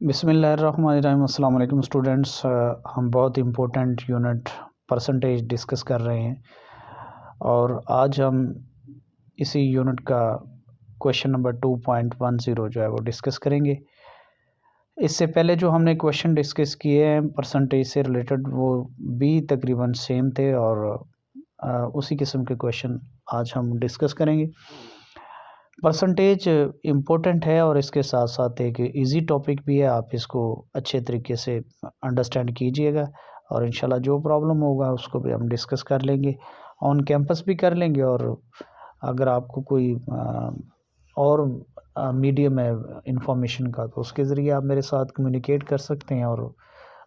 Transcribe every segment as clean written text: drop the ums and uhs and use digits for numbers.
बिस्मिल्लाहिर्रहमानिर्रहीम। अस्सलाम वालेकुम स्टूडेंट्स। हम बहुत इम्पोर्टेंट यूनिट परसेंटेज डिस्कस कर रहे हैं और आज हम इसी यूनिट का क्वेश्चन नंबर 2.10 जो है वो डिस्कस करेंगे। इससे पहले जो हमने क्वेश्चन डिस्कस किए हैं परसेंटेज से रिलेटेड वो भी तकरीबन सेम थे और उसी किस्म के क्वेश्चन आज हम डिस्कस करेंगे। परसेंटेज इम्पोर्टेंट है और इसके साथ साथ एक इजी टॉपिक भी है। आप इसको अच्छे तरीके से अंडरस्टैंड कीजिएगा और इंशाल्लाह जो प्रॉब्लम होगा उसको भी हम डिस्कस कर लेंगे, ऑन कैंपस भी कर लेंगे। और अगर आपको कोई और मीडियम है इंफॉर्मेशन का तो उसके ज़रिए आप मेरे साथ कम्युनिकेट कर सकते हैं और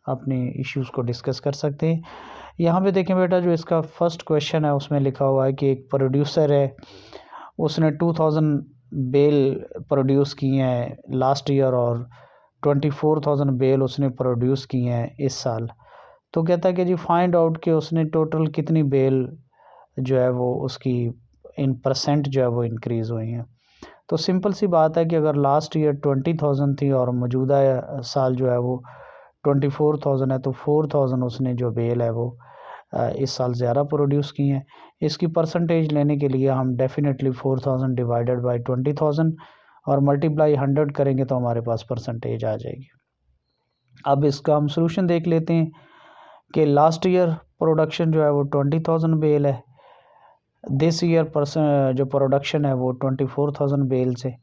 अपने इश्यूज़ को डिस्कस कर सकते हैं। यहाँ पे देखें बेटा, जो इसका फर्स्ट क्वेश्चन है उसमें लिखा हुआ है कि एक प्रोड्यूसर है, उसने 2000 बेल प्रोड्यूस किए हैं लास्ट ईयर और 24,000 बेल उसने प्रोड्यूस किए हैं इस साल। तो कहता है कि जी फाइंड आउट कि उसने टोटल कितनी बेल जो है वो उसकी इन परसेंट जो है वो इंक्रीज़ हुई हैं। तो सिंपल सी बात है कि अगर लास्ट ईयर 20,000 थी और मौजूदा साल जो है वो 24,000 है तो 4,000 उसने जो बेल है वो इस साल ज़्यादा प्रोड्यूस की हैं। इसकी परसेंटेज लेने के लिए हम डेफिनेटली 4,000 डिवाइडेड बाई 20,000 और मल्टीप्लाई 100 करेंगे तो हमारे पास परसेंटेज आ जाएगी। अब इसका हम सोल्यूशन देख लेते हैं कि लास्ट ईयर प्रोडक्शन जो है वो 20,000 बेल है, दिस ईयर जो प्रोडक्शन है वो 24,000 बेल से,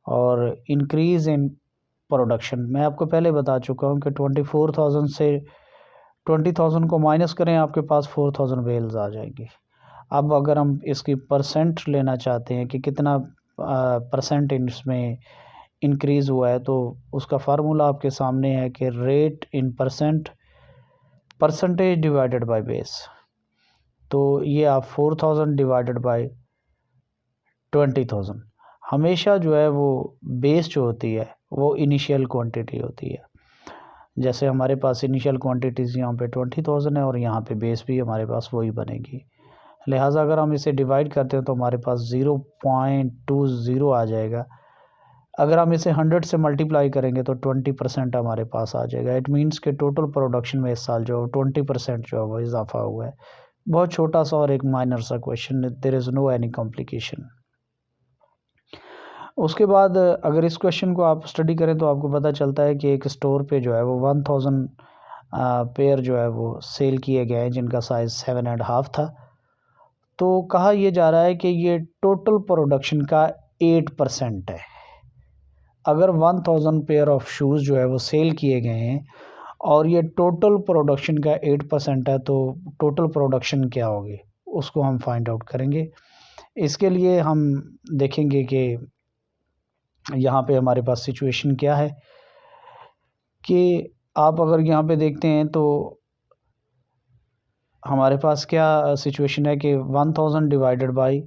और इंक्रीज़ इन प्रोडक्शन मैं आपको पहले बता चुका हूँ कि 24,000 से 20,000 को माइनस करें आपके पास 4,000 बेल्स आ जाएंगी। अब अगर हम इसकी परसेंट लेना चाहते हैं कि कितना परसेंट इसमें इंक्रीज़ हुआ है तो उसका फार्मूला आपके सामने है कि rate in percentage divided by base. तो ये आप 4,000 डिवाइडेड बाय 20,000, हमेशा जो है वो बेस जो होती है वो इनिशियल क्वांटिटी होती है। जैसे हमारे पास इनिशियल क्वांटिटीज़ यहाँ पे 20,000 है और यहाँ पे बेस भी हमारे पास वही बनेगी। लिहाजा अगर हम इसे डिवाइड करते हैं तो हमारे पास 0.20 आ जाएगा। अगर हम इसे 100 से मल्टीप्लाई करेंगे तो 20% हमारे पास आ जाएगा। इट मीन्स के टोटल प्रोडक्शन में इस साल जो 20% जो है वो इजाफा हुआ है। बहुत छोटा सा और एक माइनर सा question, there is no any complication. उसके बाद अगर इस क्वेश्चन को आप स्टडी करें तो आपको पता चलता है कि एक स्टोर पे जो है वो 1000 पेयर जो है वो सेल किए गए हैं जिनका साइज़ 7.5 था। तो कहा यह जा रहा है कि ये टोटल प्रोडक्शन का 8% है। अगर 1000 पेयर ऑफ शूज़ जो है वो सेल किए गए हैं और ये टोटल प्रोडक्शन का 8% है तो टोटल प्रोडक्शन क्या होगी उसको हम फाइंड आउट करेंगे। इसके लिए हम देखेंगे कि यहाँ पे हमारे पास सिचुएशन क्या है कि आप अगर यहाँ पे देखते हैं तो हमारे पास क्या सिचुएशन है कि 1000 डिवाइडेड बाई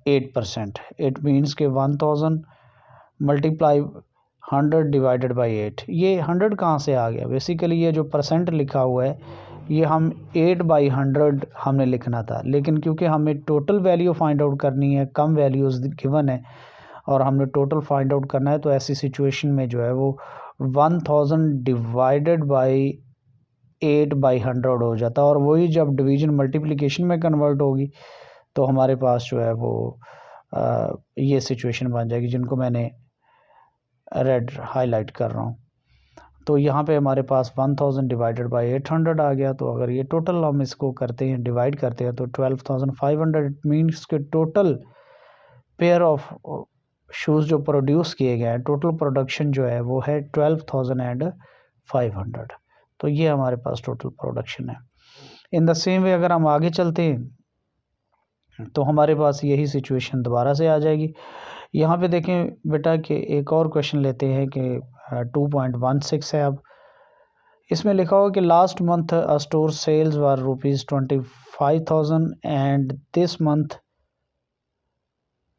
8%, इट मीन्स के 1000 मल्टीप्लाई 100 डिवाइडेड बाई 8। ये 100 कहाँ से आ गया? बेसिकली ये जो परसेंट लिखा हुआ है ये हम 8/100 हमने लिखना था, लेकिन क्योंकि हमें टोटल वैल्यू फाइंड आउट करनी है, कम वैल्यूज़ गिवन है और हमने टोटल फाइंड आउट करना है, तो ऐसी सिचुएशन में जो है वो 1000 डिवाइडेड बाई 8/100 हो जाता है और वही जब डिवीज़न मल्टीप्लिकेशन में कन्वर्ट होगी तो हमारे पास जो है वो ये सिचुएशन बन जाएगी जिनको मैंने रेड हाईलाइट कर रहा हूँ। तो यहाँ पे हमारे पास 1000 डिवाइडेड बाई 800 आ गया। तो अगर ये टोटल हम इसको करते हैं, डिवाइड करते हैं तो 12,500, इट मीन्स के टोटल पेयर ऑफ शूज़ जो प्रोड्यूस किए गए हैं, टोटल प्रोडक्शन जो है वो है 12,500। तो ये हमारे पास टोटल प्रोडक्शन है। इन द सेम वे अगर हम आगे चलते हैं तो हमारे पास यही सिचुएशन दोबारा से आ जाएगी। यहाँ पे देखें बेटा कि एक और क्वेश्चन लेते हैं कि 2.16 है। अब इसमें लिखा हुआ कि last month store sales were ₹25,000 and this month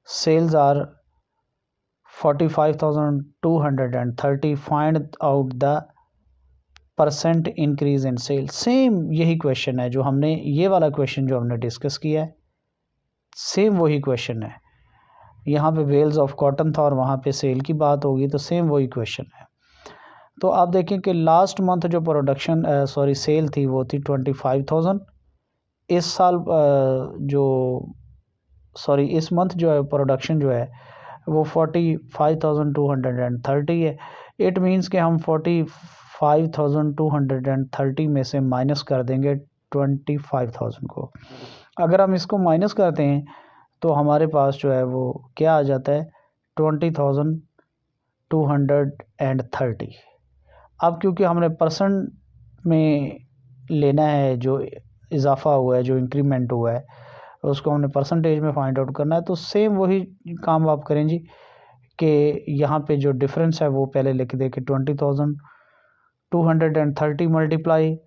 sales are 45,230। Find out the percent increase in sales. Same यही क्वेश्चन है जो हमने, ये वाला क्वेश्चन जो हमने डिस्कस किया है, सेम वही क्वेश्चन है। यहाँ पे बेल्स ऑफ कॉटन था और वहाँ पे सेल की बात होगी तो सेम वही क्वेश्चन है। तो आप देखें कि लास्ट मंथ जो प्रोडक्शन सेल थी वो थी 25,000। इस साल इस मंथ जो है प्रोडक्शन जो है वो 45,230 है। इट मीन्स कि हम 45,230 में से माइनस कर देंगे 25,000 को। अगर हम इसको माइनस करते हैं तो हमारे पास जो है वो क्या आ जाता है 20,230। अब क्योंकि हमने परसेंट में लेना है, जो इजाफा हुआ है, जो इंक्रीमेंट हुआ है उसको हमने परसेंटेज में फाइंड आउट करना है, तो सेम वही काम आप करें जी कि यहाँ पे जो डिफरेंस है वो पहले लिख दे कि 20,230 multiply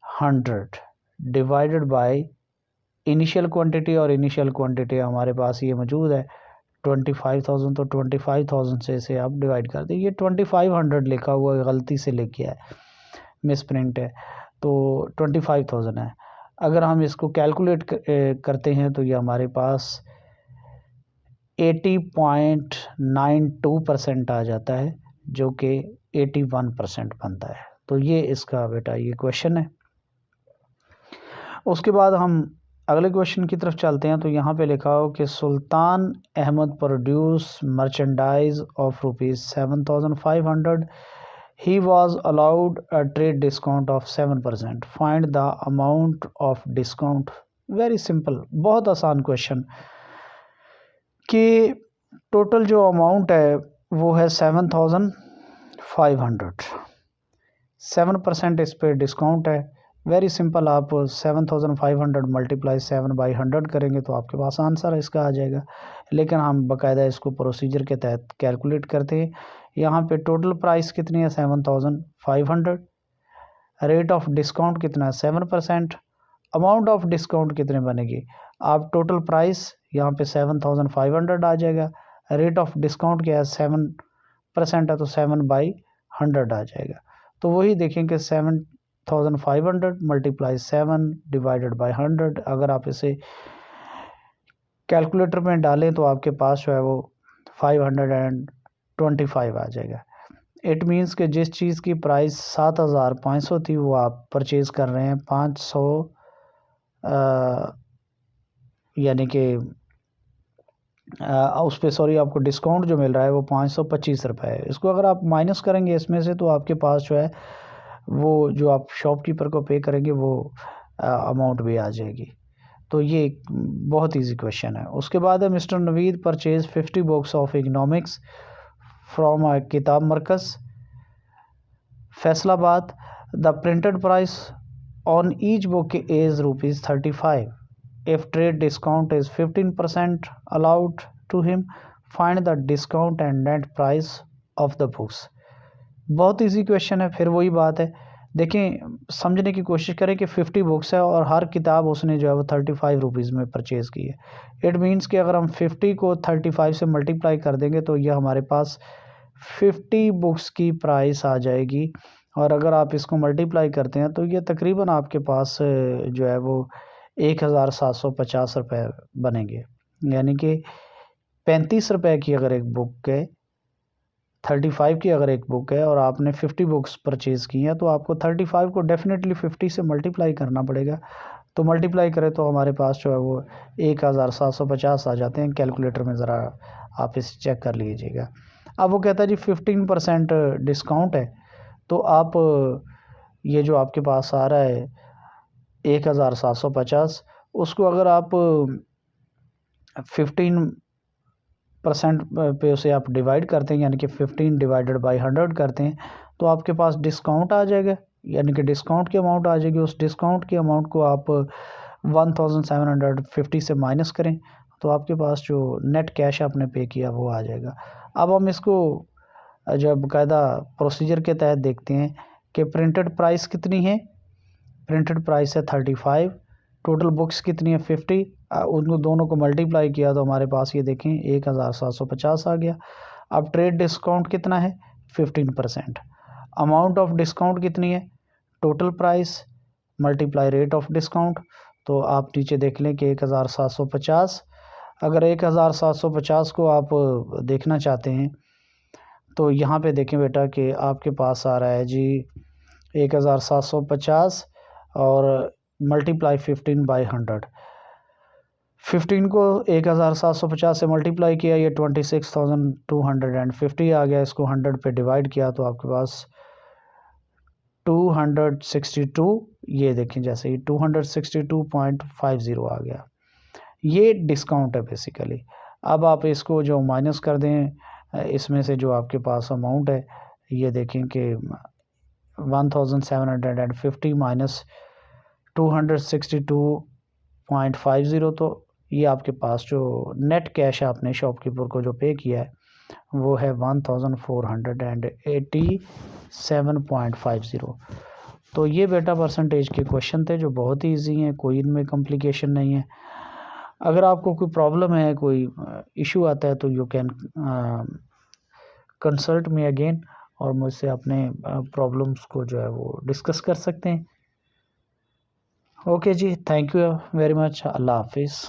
100 divided by initial quantity, और इनिशियल क्वांटिटी हमारे पास ये मौजूद है 25,000, तो 25,000 से आप डिवाइड कर दें। ये 2500 लिखा हुआ गलती से लिख गया है, मिस प्रिंट है, तो 25,000 है। अगर हम इसको कैलकुलेट करते हैं तो ये हमारे पास 80.92% आ जाता है, जो कि 81% बनता है। तो ये इसका बेटा ये क्वेश्चन है। उसके बाद हम अगले क्वेश्चन की तरफ चलते हैं। तो यहाँ पे लिखा हो कि Sultan Ahmed produce merchandise of ₹7,500। He was allowed a trade discount of 7%। Find the amount of discount. Very simple, बहुत आसान क्वेश्चन कि टोटल जो अमाउंट है वो है 7,500, 7% इस पर डिस्काउंट है। वेरी सिंपल, आप 7,500 मल्टीप्लाई 7/100 करेंगे तो आपके पास आंसर इसका आ जाएगा। लेकिन हम बाकायदा इसको प्रोसीजर के तहत कैलकुलेट करते हैं। यहाँ पे टोटल प्राइस कितनी है 7,500, रेट ऑफ डिस्काउंट कितना है 7%, अमाउंट ऑफ डिस्काउंट कितने बनेगी, आप टोटल प्राइस यहाँ पे 7,500 आ जाएगा, रेट ऑफ डिस्काउंट क्या है 7% है तो 7/100 आ जाएगा। तो वही देखेंगे 7,500 मल्टीप्लाई 7 डिवाइडेड बाई 100। अगर आप इसे कैलकुलेटर में डालें तो आपके पास जो है वो 525 आ जाएगा। इट मीन्स कि जिस चीज़ की प्राइस 7,500 थी वो आप परचेज़ कर रहे हैं 500, यानी कि उस पर आपको डिस्काउंट जो मिल रहा है वो 525 रुपये है। इसको अगर आप माइनस करेंगे इसमें से तो आपके पास जो है वो जो आप शॉपकीपर को पे करेंगे वो अमाउंट भी आ जाएगी। तो ये बहुत इजी क्वेश्चन है। उसके बाद है mister Naveed purchase 50 books of economics from Kitab Markaz Faisalabad. The printed price on each book is ₹35। If trade discount is 15% allowed to him, find the discount and net price of the books। बहुत easy question है। फिर वही बात है, देखें समझने की कोशिश करें कि 50 बुक्स है और हर किताब उसने जो है वो 35 रुपीज़ में परचेज़ की है। इट मीन्स कि अगर हम 50 को 35 से मल्टीप्लाई कर देंगे तो ये हमारे पास 50 बुक्स की प्राइस आ जाएगी। और अगर आप इसको मल्टीप्लाई करते हैं तो ये तकरीबन आपके पास जो है वो 1,750 रुपये बनेंगे। यानी कि 35 रुपये की अगर एक बुक है, 35 की अगर एक बुक है और आपने 50 बुक्स परचेज़ की हैं तो आपको 35 को डेफिनेटली 50 से मल्टीप्लाई करना पड़ेगा। तो मल्टीप्लाई करें तो हमारे पास जो है वो 1,750 आ जाते हैं। कैलकुलेटर में ज़रा आप इसे चेक कर लीजिएगा। अब वो कहता है जी 15% डिस्काउंट है, तो आप ये जो आपके पास आ रहा है 1,750, उसको अगर आप 15% पे उसे आप डिवाइड करते हैं, यानी कि 15 डिवाइडेड बाई 100 करते हैं तो आपके पास डिस्काउंट आ जाएगा, यानी कि डिस्काउंट की अमाउंट आ जाएगी। उस डिस्काउंट की अमाउंट को आप 1,750 से माइनस करें तो आपके पास जो नेट कैश आपने पे किया वो आ जाएगा। अब हम इसको जो बाकायदा प्रोसीजर के तहत देखते हैं कि प्रिंटेड प्राइस कितनी है। प्रिंटेड प्राइस है 35, टोटल बुक्स कितनी है 50, उनको दोनों को मल्टीप्लाई किया तो हमारे पास ये देखें 1,750 आ गया। अब ट्रेड डिस्काउंट कितना है 15%। अमाउंट ऑफ डिस्काउंट कितनी है, total price multiply rate of discount. तो आप नीचे देख लें कि 1,750। अगर 1,750 को आप देखना चाहते हैं तो यहाँ पे देखें बेटा कि आपके पास आ रहा है जी 1750 और मल्टीप्लाई 15/100। 15 को 1750 से मल्टीप्लाई किया, ये 26,250 आ गया। इसको 100 पे डिवाइड किया तो आपके पास 262, ये देखें जैसे ही 262.50 आ गया। ये डिस्काउंट है बेसिकली। अब आप इसको जो माइनस कर दें, इसमें से जो आपके पास अमाउंट है, ये देखें कि 1750 माइनस 262.50, तो ये आपके पास जो नेट कैश आपने शॉपकीपर को जो पे किया है वो है 1487.50। तो ये बेटा परसेंटेज के क्वेश्चन थे जो बहुत ही ईजी हैं, कोई इनमें कॉम्प्लिकेशन नहीं है। अगर आपको कोई प्रॉब्लम है, कोई इशू आता है, तो you can consult me again और मुझसे अपने प्रॉब्लम्स को जो है वो डिस्कस कर सकते हैं। ओके जी, थैंक यू वेरी मच। अल्लाह हाफिज़।